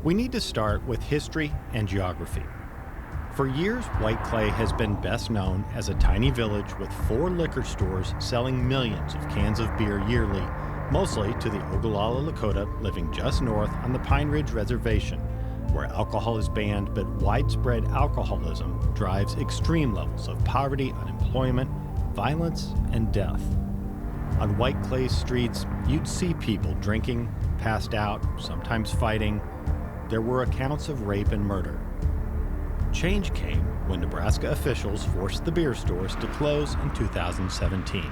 We need to start with history and geography. For years, White Clay has been best known as a tiny village with 4 liquor stores selling millions of cans of beer yearly, mostly to the Oglala Lakota living just north on the Pine Ridge Reservation, where alcohol is banned but widespread alcoholism drives extreme levels of poverty, unemployment, violence, and death. On White Clay's streets, you'd see people drinking, passed out, sometimes fighting. There were accounts of rape and murder. Change came when Nebraska officials forced the beer stores to close in 2017.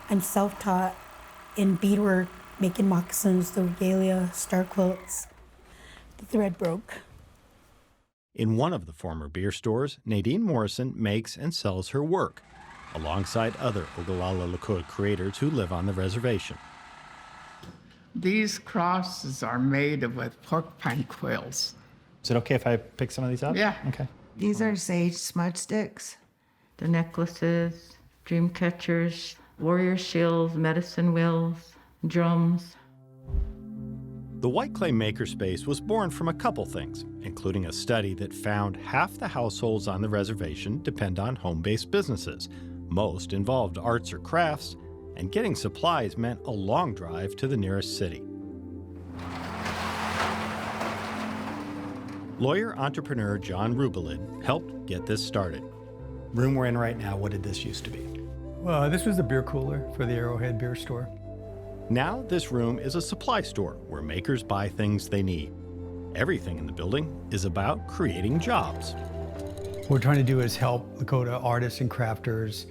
I'm self-taught in beadwork, making moccasins, the regalia, star quilts. The thread broke. In one of the former beer stores, Nadine Morrison makes and sells her work, alongside other Oglala Lakota creators who live on the reservation. These crosses are made with porcupine quills. Is it okay if I pick some of these up? Yeah. Okay. These are sage smudge sticks. The necklaces, dream catchers, warrior shields, medicine wheels, drums. The White Clay Makerspace was born from a couple things, including a study that found half the households on the reservation depend on home-based businesses. Most involved arts or crafts, and getting supplies meant a long drive to the nearest city. Lawyer-entrepreneur John Rubelid helped get this started. Room we're in right now, what did this used to be? Well, this was the beer cooler for the Arrowhead Beer Store. Now this room is a supply store where makers buy things they need. Everything in the building is about creating jobs. What we're trying to do is help Lakota artists and crafters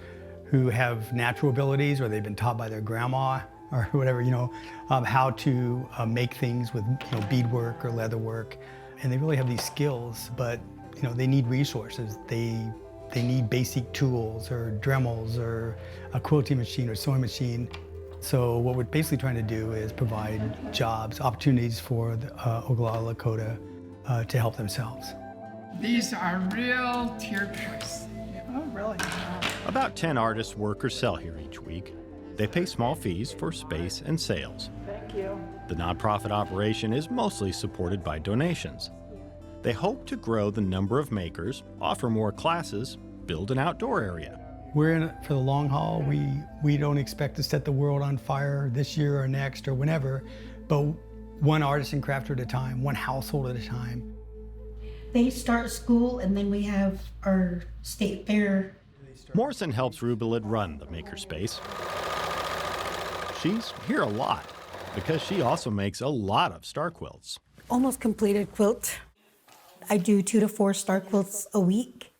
who have natural abilities or they've been taught by their grandma or whatever, how to make things with beadwork or leather work. And they really have these skills, but they need resources. They need basic tools or Dremels or a quilting machine or sewing machine. So what we're basically trying to do is provide jobs, opportunities for the Oglala Lakota to help themselves. These are real teardrops. Oh, really? About 10 artists work or sell here each week. They pay small fees for space and sales. Thank you. The nonprofit operation is mostly supported by donations. They hope to grow the number of makers, offer more classes, build an outdoor area. We're in it for the long haul. We don't expect to set the world on fire this year or next or whenever, but one artist and crafter at a time, one household at a time. They start school and then we have our state fair. Morrison helps Rubelid run the makerspace. She's here a lot because she also makes a lot of star quilts. Almost completed quilt. I do 2 to 4 star quilts a week.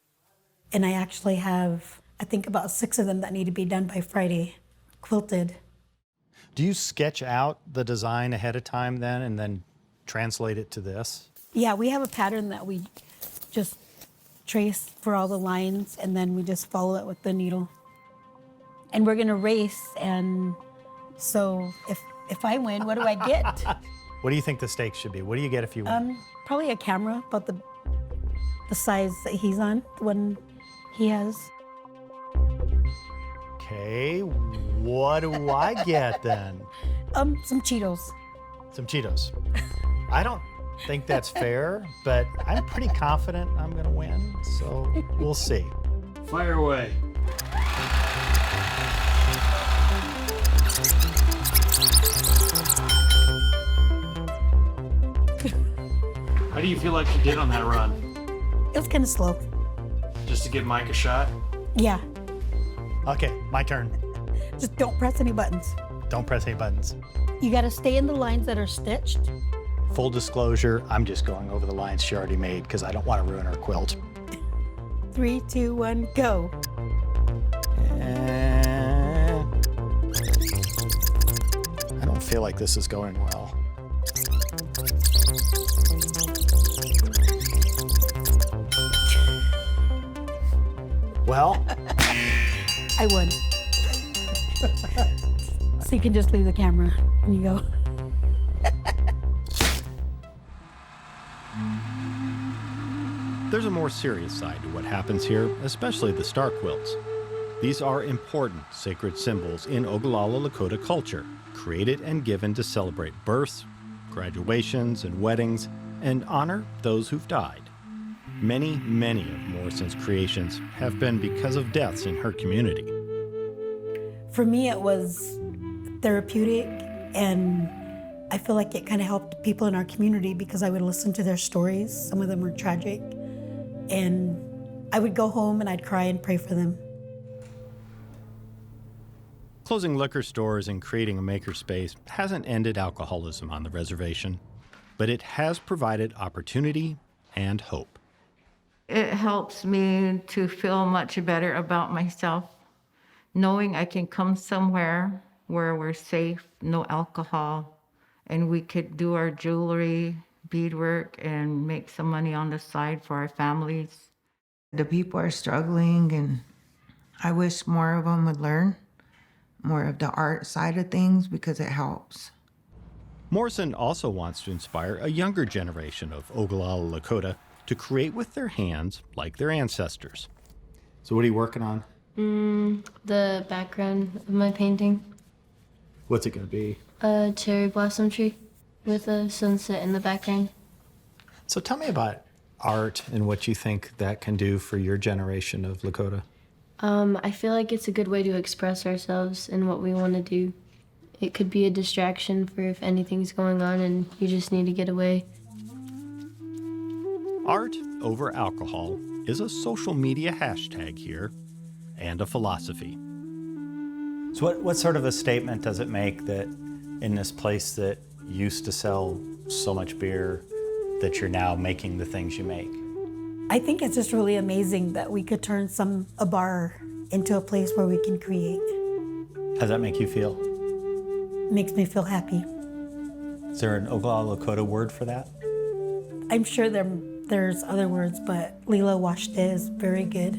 And I actually have, I think, about 6 of them that need to be done by Friday, quilted. Do you sketch out the design ahead of time then and then translate it to this? Yeah, we have a pattern that we just trace for all the lines and then we just follow it with the needle. And we're gonna race, and so if I win, what do I get? What do you think the stakes should be? What do you get if you win? Probably a camera, about the size that he's on, the one he has. Okay, what do I get then? Some Cheetos. Some Cheetos. I don't think that's fair, but I'm pretty confident I'm gonna win, so we'll see. Fire away. How do you feel like you did on that run? It was kind of slow. Just to give Mike a shot? Yeah, Okay, my turn. just don't press any buttons. Don't press any buttons. You gotta stay in the lines that are stitched. Full disclosure, I'm just going over the lines she already made because I don't want to ruin her quilt. 3, 2, 1, go. And I don't feel like this is going well. Well, I won. So you can just leave the camera when you go. There's a more serious side to what happens here, especially the star quilts. These are important sacred symbols in Oglala Lakota culture, created and given to celebrate births, graduations, and weddings, and honor those who've died. Many, many of Morrison's creations have been because of deaths in her community. For me, it was therapeutic, and I feel like it kind of helped people in our community because I would listen to their stories. Some of them were tragic, and I would go home and I'd cry and pray for them. Closing liquor stores and creating a makerspace hasn't ended alcoholism on the reservation, but it has provided opportunity and hope. It helps me to feel much better about myself, knowing I can come somewhere where we're safe, no alcohol, and we could do our jewelry, beadwork, and make some money on the side for our families. The people are struggling, and I wish more of them would learn more of the art side of things because it helps. Morrison also wants to inspire a younger generation of Oglala Lakota to create with their hands like their ancestors. So what are you working on? The background of my painting. What's it going to be? A cherry blossom tree with a sunset in the background. So tell me about art and what you think that can do for your generation of Lakota. I feel like it's a good way to express ourselves and what we want to do. It could be a distraction for if anything's going on and you just need to get away. Art over alcohol is a social media hashtag here and a philosophy. So what sort of a statement does it make that in this place that used to sell so much beer that you're now making the things you make? I think it's just really amazing that we could turn a bar into a place where we can create. How does that make you feel? It makes me feel happy. Is there an Oglala Lakota word for that? I'm sure there's other words, but Lila Washte is very good.